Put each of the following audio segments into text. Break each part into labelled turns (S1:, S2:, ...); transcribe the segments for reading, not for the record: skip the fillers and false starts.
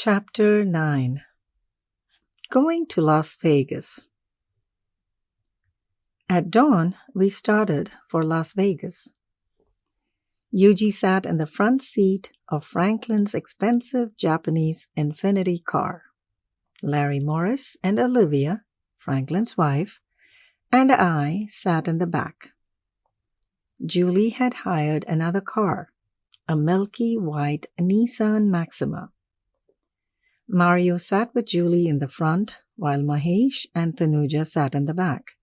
S1: Chapter 9. Going to Las Vegas. At dawn, we started for Las Vegas. Yuji sat in the front seat of Franklin's expensive Japanese Infiniti car. Larry Morris and Olivia, Franklin's wife, and I sat in the back. Julie had hired another car, a milky white Nissan Maxima. Mario sat with Julie in the front, while Mahesh and Tanuja sat in the back.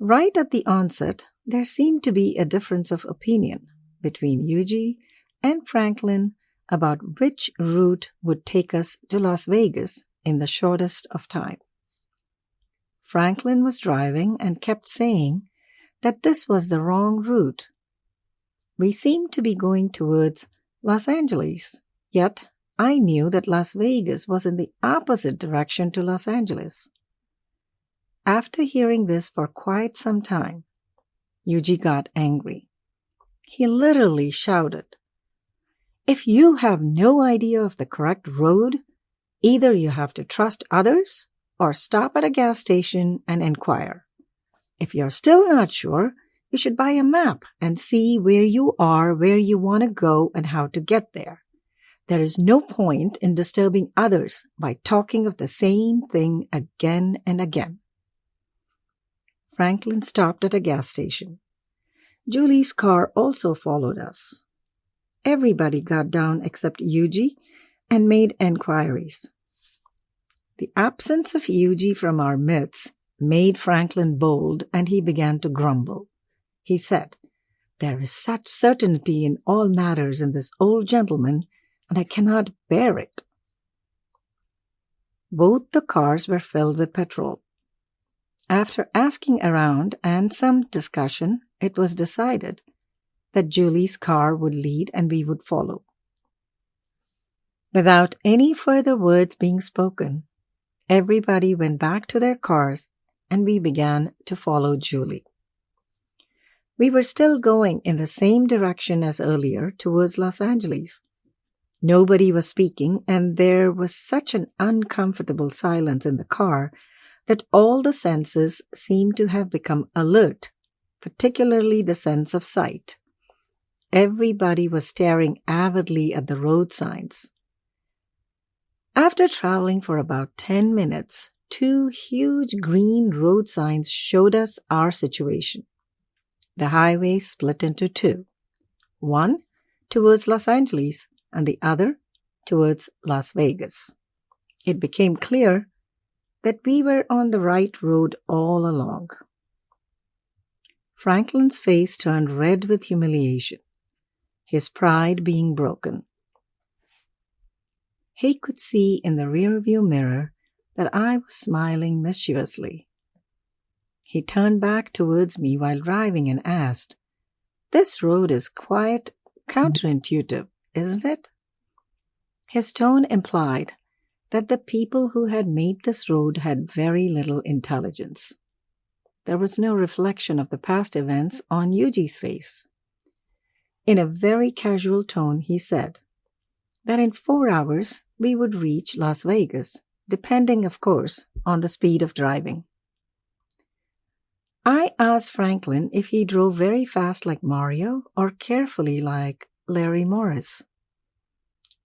S1: Right at the onset, there seemed to be a difference of opinion between Yuji and Franklin about which route would take us to Las Vegas in the shortest of time. Franklin was driving and kept saying that this was the wrong route. We seemed to be going towards Los Angeles, yet I knew that Las Vegas was in the opposite direction to Los Angeles. After hearing this for quite some time, Yuji got angry. He literally shouted, "If you have no idea of the correct road, either you have to trust others or stop at a gas station and inquire. If you're still not sure, you should buy a map and see where you are, where you want to go, and how to get there. There is no point in disturbing others by talking of the same thing again and again." Franklin stopped at a gas station. Julie's car also followed us. Everybody got down except Yuji and made enquiries. The absence of Yuji from our midst made Franklin bold, and he began to grumble. He said, "There is such certainty in all matters in this old gentleman, and I cannot bear it." Both the cars were filled with petrol. After asking around and some discussion, it was decided that Julie's car would lead and we would follow. Without any further words being spoken, everybody went back to their cars and we began to follow Julie. We were still going in the same direction as earlier towards Los Angeles. Nobody was speaking, and there was such an uncomfortable silence in the car that all the senses seemed to have become alert, particularly the sense of sight. Everybody was staring avidly at the road signs. After traveling for about 10 minutes, 2 huge green road signs showed us our situation. The highway split into 2, one towards Los Angeles and the other towards Las Vegas. It became clear that we were on the right road all along. Franklin's face turned red with humiliation, his pride being broken. He could see in the rearview mirror that I was smiling mischievously. He turned back towards me while driving and asked, "This road is quite counterintuitive, isn't it?" His tone implied that the people who had made this road had very little intelligence. There was no reflection of the past events on Yuji's face. In a very casual tone, he said that in 4 hours we would reach Las Vegas, depending, of course, on the speed of driving. I asked Franklin if he drove very fast like Mario or carefully like Larry Morris.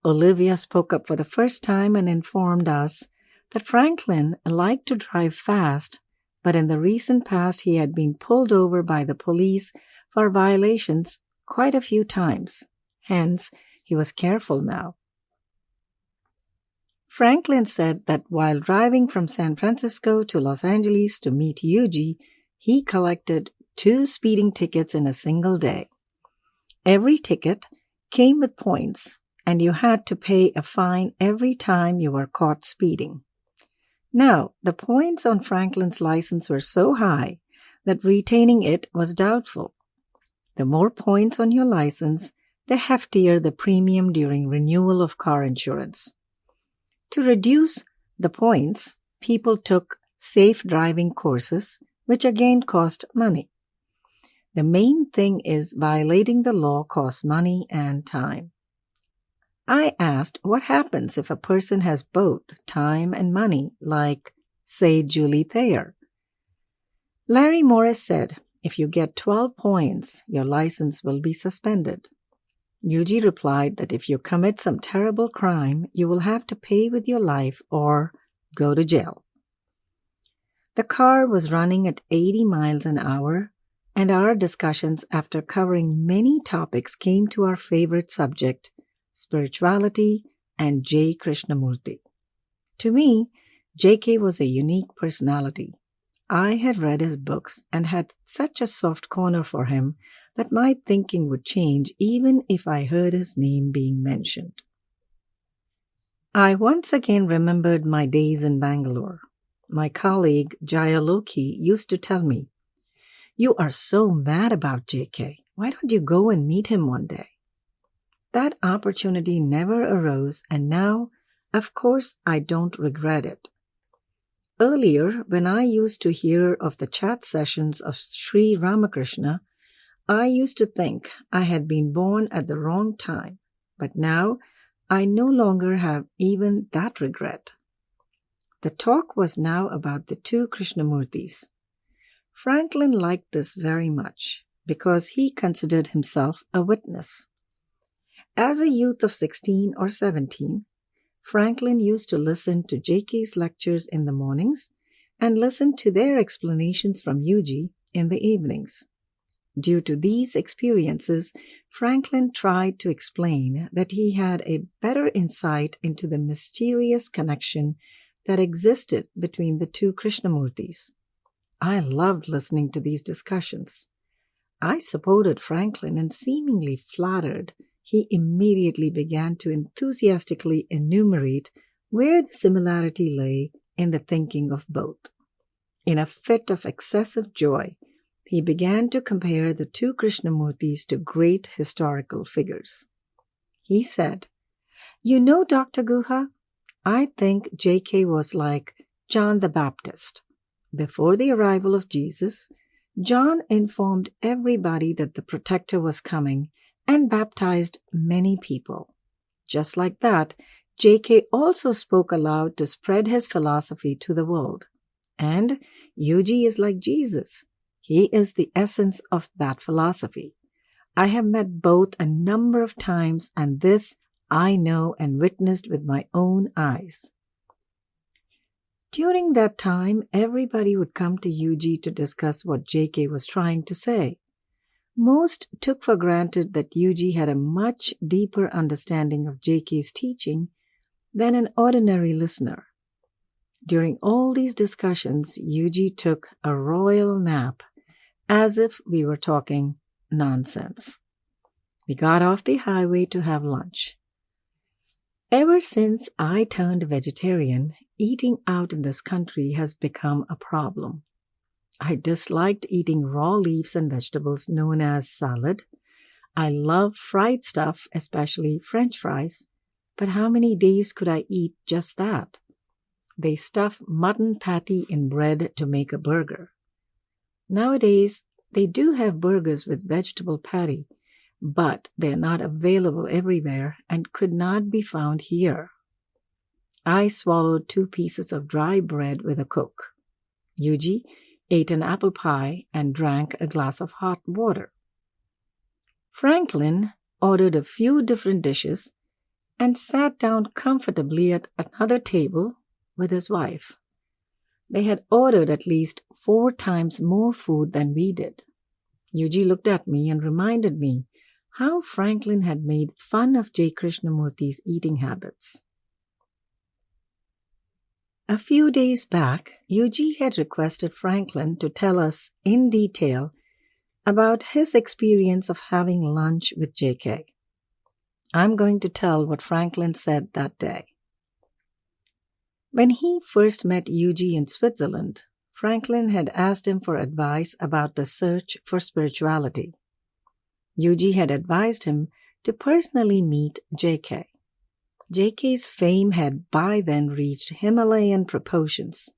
S1: Olivia spoke up for the first time and informed us that Franklin liked to drive fast, but in the recent past he had been pulled over by the police for violations quite a few times. Hence, he was careful now. Franklin said that while driving from San Francisco to Los Angeles to meet Yuji, he collected 2 speeding tickets in a single day. Every ticket came with points, and you had to pay a fine every time you were caught speeding. Now, the points on Franklin's license were so high that retaining it was doubtful. The more points on your license, the heftier the premium during renewal of car insurance. To reduce the points, people took safe driving courses, which again cost money. The main thing is violating the law costs money and time. I asked what happens if a person has both time and money, like, say, Julie Thayer. Larry Morris said, if you get 12 points, your license will be suspended. Yuji replied that if you commit some terrible crime, you will have to pay with your life or go to jail. The car was running at 80 miles an hour, and our discussions after covering many topics came to our favorite subject, spirituality and J. Krishnamurti. To me, J.K. was a unique personality. I had read his books and had such a soft corner for him that my thinking would change even if I heard his name being mentioned. I once again remembered my days in Bangalore. My colleague Jayaloki used to tell me, "You are so mad about J.K. Why don't you go and meet him one day?" That opportunity never arose, and now, of course, I don't regret it. Earlier, when I used to hear of the chat sessions of Sri Ramakrishna, I used to think I had been born at the wrong time, but now I no longer have even that regret. The talk was now about the two Krishnamurtis. Franklin liked this very much because he considered himself a witness. As a youth of 16 or 17, Franklin used to listen to J.K.'s lectures in the mornings and listen to their explanations from Yuji in the evenings. Due to these experiences, Franklin tried to explain that he had a better insight into the mysterious connection that existed between the two Krishnamurtis. I loved listening to these discussions. I supported Franklin and seemingly flattered, he immediately began to enthusiastically enumerate where the similarity lay in the thinking of both. In a fit of excessive joy, he began to compare the two Krishnamurtis to great historical figures. He said, "You know, Dr. Guha, I think J.K. was like John the Baptist. Before the arrival of Jesus, John informed everybody that the protector was coming and baptized many people. Just like that, J.K. also spoke aloud to spread his philosophy to the world. And Yuji is like Jesus. He is the essence of that philosophy. I have met both a number of times, and this I know and witnessed with my own eyes." During that time, everybody would come to Yuji to discuss what J.K. was trying to say. Most took for granted that Yuji had a much deeper understanding of J.K.'s teaching than an ordinary listener. During all these discussions, Yuji took a royal nap, as if we were talking nonsense. We got off the highway to have lunch. Ever since I turned vegetarian, eating out in this country has become a problem. I disliked eating raw leaves and vegetables known as salad. I love fried stuff, especially French fries, but how many days could I eat just that? They stuff mutton patty in bread to make a burger. Nowadays, they do have burgers with vegetable patty, but they are not available everywhere and could not be found here. I swallowed 2 pieces of dry bread with a Coke. Yuji ate an apple pie and drank a glass of hot water. Franklin ordered a few different dishes and sat down comfortably at another table with his wife. They had ordered at least 4 times more food than we did. Yuji looked at me and reminded me how Franklin had made fun of J. Krishnamurti's eating habits. A few days back, Yuji had requested Franklin to tell us in detail about his experience of having lunch with J.K. I'm going to tell what Franklin said that day. When he first met Yuji in Switzerland, Franklin had asked him for advice about the search for spirituality. Yuji had advised him to personally meet J.K. J.K.'s fame had by then reached Himalayan proportions.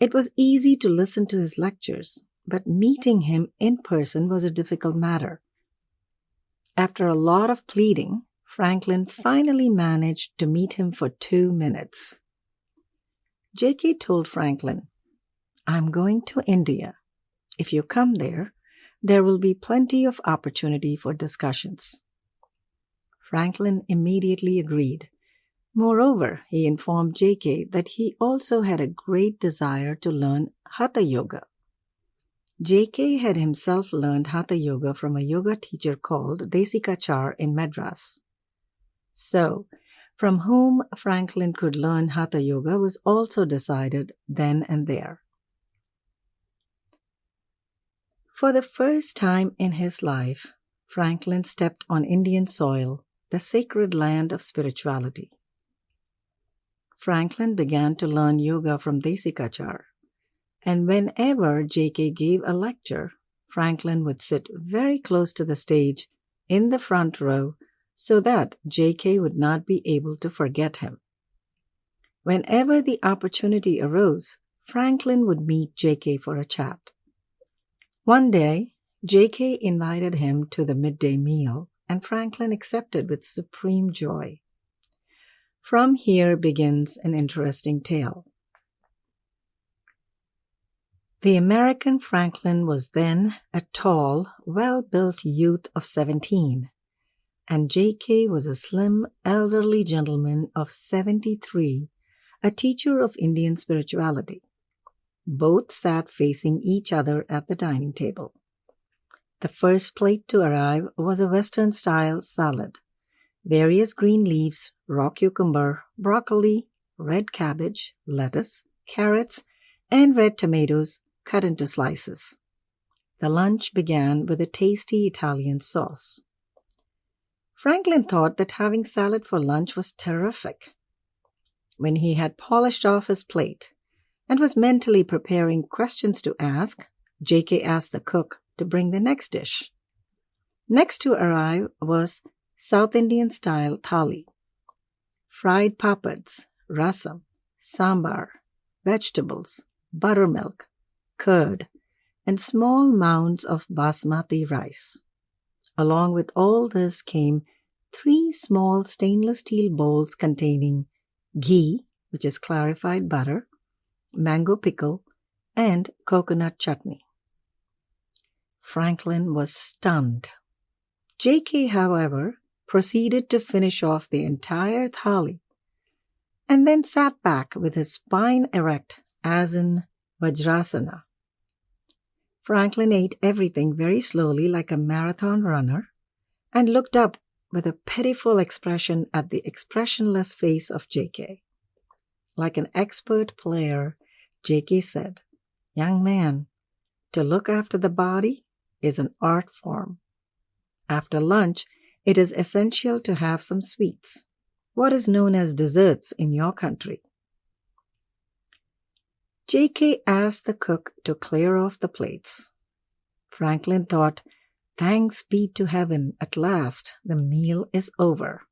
S1: It was easy to listen to his lectures, but meeting him in person was a difficult matter. After a lot of pleading, Franklin finally managed to meet him for 2 minutes. J.K. told Franklin, "I'm going to India. If you come there, there will be plenty of opportunity for discussions." Franklin immediately agreed. Moreover, he informed J.K. that he also had a great desire to learn Hatha Yoga. J.K. had himself learned Hatha Yoga from a yoga teacher called Desikachar in Madras. So, from whom Franklin could learn Hatha Yoga was also decided then and there. For the first time in his life, Franklin stepped on Indian soil, the sacred land of spirituality. Franklin began to learn yoga from Desikachar, and whenever J.K. gave a lecture, Franklin would sit very close to the stage in the front row so that J.K. would not be able to forget him. Whenever the opportunity arose, Franklin would meet J.K. for a chat. One day, J.K. invited him to the midday meal, and Franklin accepted with supreme joy. From here begins an interesting tale. The American Franklin was then a tall, well-built youth of 17, and J.K. was a slim, elderly gentleman of 73, a teacher of Indian spirituality. Both sat facing each other at the dining table. The first plate to arrive was a Western-style salad. Various green leaves, raw cucumber, broccoli, red cabbage, lettuce, carrots, and red tomatoes cut into slices. The lunch began with a tasty Italian sauce. Franklin thought that having salad for lunch was terrific. When he had polished off his plate and was mentally preparing questions to ask, J.K. asked the cook to bring the next dish. Next to arrive was South Indian style thali. Fried papads, rasam, sambar, vegetables, buttermilk, curd, and small mounds of basmati rice. Along with all this came 3 small stainless steel bowls containing ghee, which is clarified butter, mango pickle, and coconut chutney. Franklin was stunned. J.K., however, proceeded to finish off the entire thali and then sat back with his spine erect as in Vajrasana. Franklin ate everything very slowly like a marathon runner and looked up with a pitiful expression at the expressionless face of J.K. Like an expert player, J.K. said, "Young man, to look after the body is an art form. After lunch, it is essential to have some sweets. What is known as desserts in your country?" J.K. asked the cook to clear off the plates. Franklin thought, "Thanks be to heaven, at last the meal is over."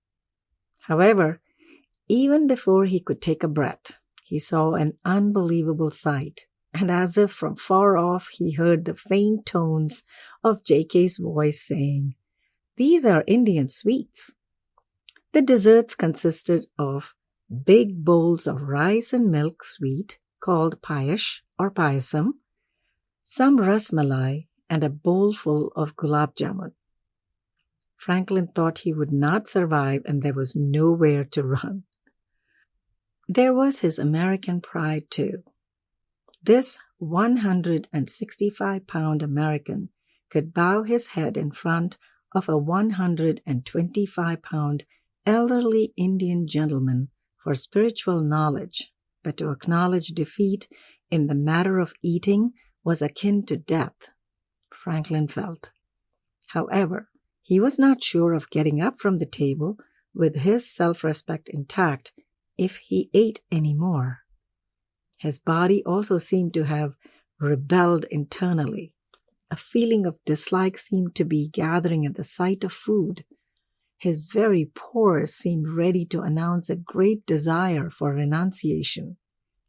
S1: However, even before he could take a breath, he saw an unbelievable sight, and as if from far off he heard the faint tones of J.K.'s voice saying, "These are Indian sweets." The desserts consisted of big bowls of rice and milk sweet called payash or payasam, some rasmalai, and a bowl full of gulab jamun. Franklin thought he would not survive and there was nowhere to run. There was his American pride too. This 165-pound American could bow his head in front of a 125-pound elderly Indian gentleman for spiritual knowledge, but to acknowledge defeat in the matter of eating was akin to death, Franklin felt. However, he was not sure of getting up from the table with his self-respect intact if he ate any more. His body also seemed to have rebelled internally. A feeling of dislike seemed to be gathering at the sight of food. His very pores seemed ready to announce a great desire for renunciation.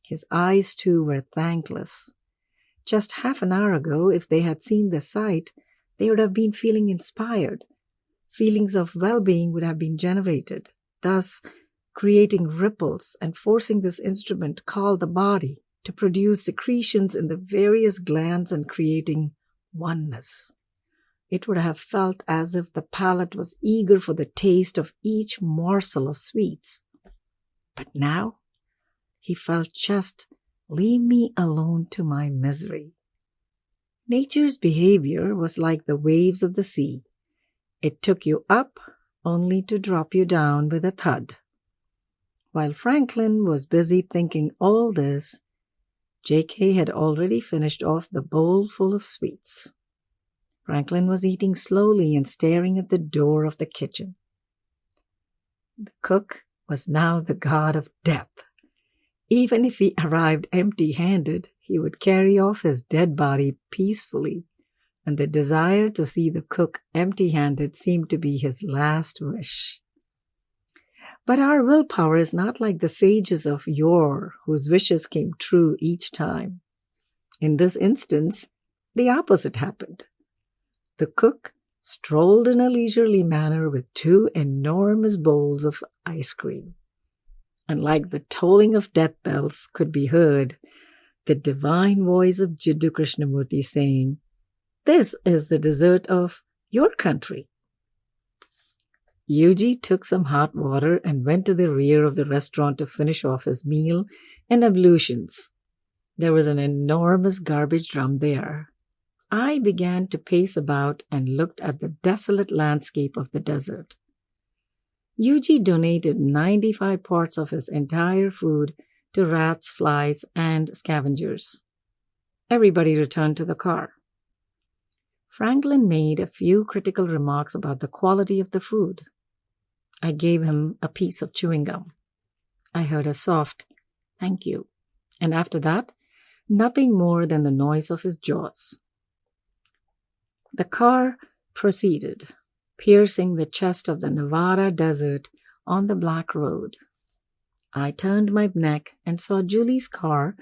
S1: His eyes, too, were thankless. Just half an hour ago, if they had seen the sight, they would have been feeling inspired, feelings of well-being would have been generated, thus creating ripples and forcing this instrument called the body to produce secretions in the various glands and creating oneness. It would have felt as if the palate was eager for the taste of each morsel of sweets. But now he felt just, leave me alone to my misery. Nature's behavior was like the waves of the sea. It took you up only to drop you down with a thud. While Franklin was busy thinking all this, J.K. had already finished off the bowl full of sweets. Franklin was eating slowly and staring at the door of the kitchen. The cook was now the god of death. Even if he arrived empty-handed, he would carry off his dead body peacefully, and the desire to see the cook empty-handed seemed to be his last wish. But our willpower is not like the sages of yore, whose wishes came true each time. In this instance, the opposite happened. The cook strolled in a leisurely manner with 2 enormous bowls of ice cream. And like the tolling of death bells could be heard, the divine voice of Jiddu Krishnamurti saying, "This is the dessert of your country." Yuji took some hot water and went to the rear of the restaurant to finish off his meal and ablutions. There was an enormous garbage drum there. I began to pace about and looked at the desolate landscape of the desert. Yuji donated 95 parts of his entire food to rats, flies, and scavengers. Everybody returned to the car. Franklin made a few critical remarks about the quality of the food. I gave him a piece of chewing gum. I heard a soft, "Thank you," and after that, nothing more than the noise of his jaws. The car proceeded, piercing the chest of the Nevada desert on the black road. I turned my neck and saw Julie's car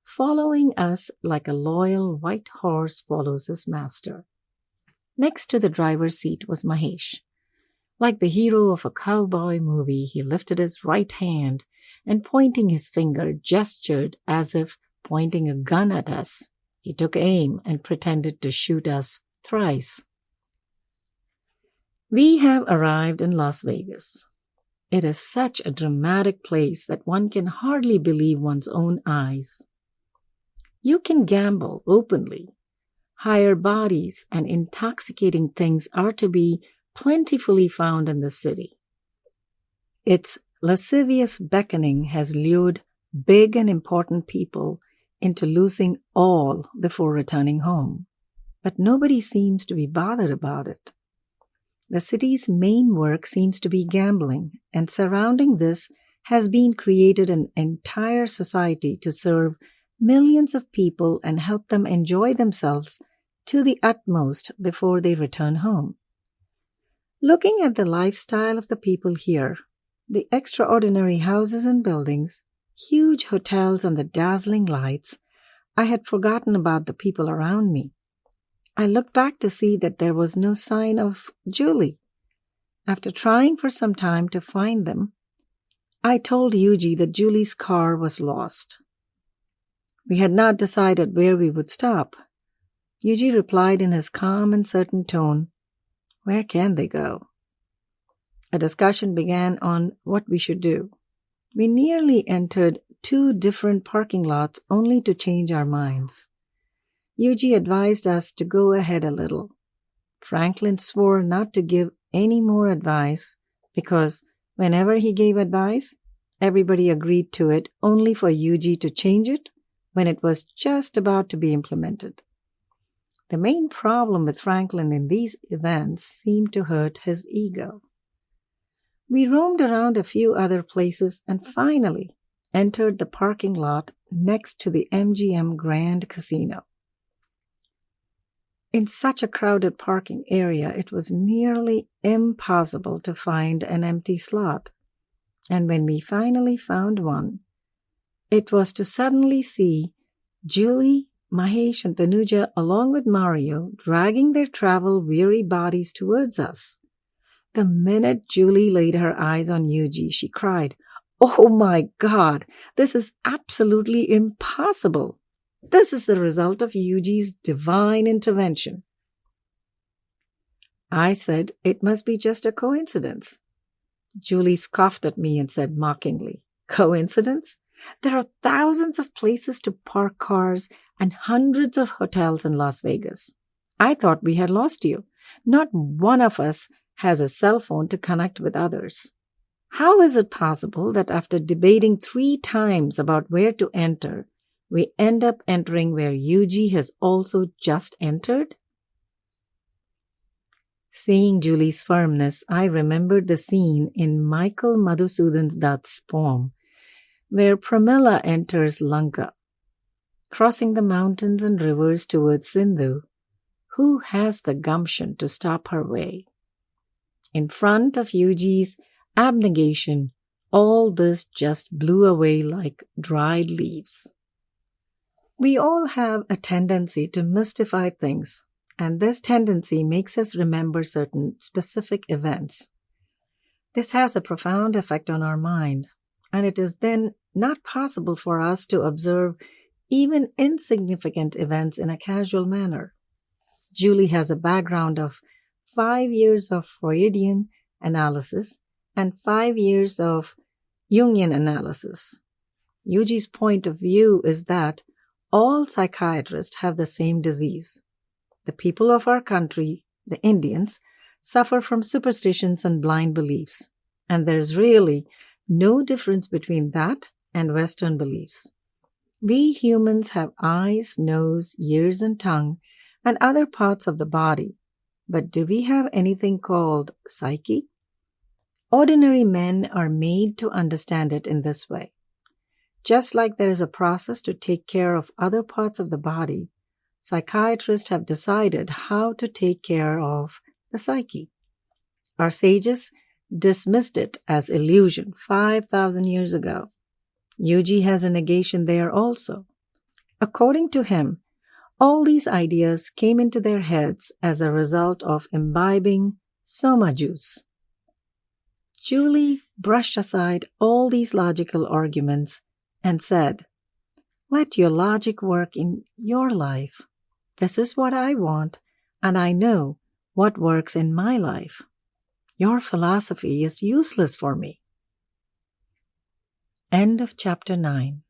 S1: following us like a loyal white horse follows his master. Next to the driver's seat was Mahesh. Like the hero of a cowboy movie, he lifted his right hand and, pointing his finger, gestured as if pointing a gun at us. He took aim and pretended to shoot us thrice. We have arrived in Las Vegas. It is such a dramatic place that one can hardly believe one's own eyes. You can gamble openly. Higher bodies and intoxicating things are to be plentifully found in the city. Its lascivious beckoning has lured big and important people into losing all before returning home. But nobody seems to be bothered about it. The city's main work seems to be gambling, and surrounding this has been created an entire society to serve millions of people and help them enjoy themselves to the utmost before they return home. Looking at the lifestyle of the people here, the extraordinary houses and buildings, huge hotels and the dazzling lights, I had forgotten about the people around me. I looked back to see that there was no sign of Julie. After trying for some time to find them, I told Yuji that Julie's car was lost. We had not decided where we would stop. Yuji replied in his calm and certain tone, "Where can they go?" A discussion began on what we should do. We nearly entered 2 different parking lots only to change our minds. Yuji advised us to go ahead a little. Franklin swore not to give any more advice because whenever he gave advice, everybody agreed to it only for Yuji to change it when it was just about to be implemented. The main problem with Franklin in these events seemed to hurt his ego. We roamed around a few other places and finally entered the parking lot next to the MGM Grand Casino. In such a crowded parking area, it was nearly impossible to find an empty slot. And when we finally found one, it was to suddenly see Julie, Mahesh, and Tanuja, along with Mario, dragging their travel-weary bodies towards us. The minute Julie laid her eyes on Yuji, she cried, "Oh my God, this is absolutely impossible. This is the result of Yuji's divine intervention." I said, "It must be just a coincidence." Julie scoffed at me and said mockingly, "Coincidence? There are thousands of places to park cars and hundreds of hotels in Las Vegas. I thought we had lost you. Not one of us has a cell phone to connect with others. How is it possible that after debating 3 times about where to enter, we end up entering where Yuji has also just entered?" Seeing Julie's firmness, I remembered the scene in Michael Madhusudan Dutt's poem where Pramila enters Lanka. Crossing the mountains and rivers towards Sindhu, who has the gumption to stop her way? In front of Yuji's abnegation, all this just blew away like dried leaves. We all have a tendency to mystify things, and this tendency makes us remember certain specific events. This has a profound effect on our mind, and it is then not possible for us to observe even insignificant events in a casual manner. Julie has a background of 5 years of Freudian analysis and 5 years of Jungian analysis. Yuji's point of view is that all psychiatrists have the same disease. The people of our country, the Indians, suffer from superstitions and blind beliefs, and there's really no difference between that and Western beliefs. We humans have eyes, nose, ears, and tongue, and other parts of the body. But do we have anything called psyche? Ordinary men are made to understand it in this way. Just like there is a process to take care of other parts of the body, psychiatrists have decided how to take care of the psyche. Our sages dismissed it as illusion 5,000 years ago. Yuji has a negation there also. According to him, all these ideas came into their heads as a result of imbibing soma juice. Julie brushed aside all these logical arguments and said, "Let your logic work in your life. This is what I want, and I know what works in my life. Your philosophy is useless for me." End of chapter 9.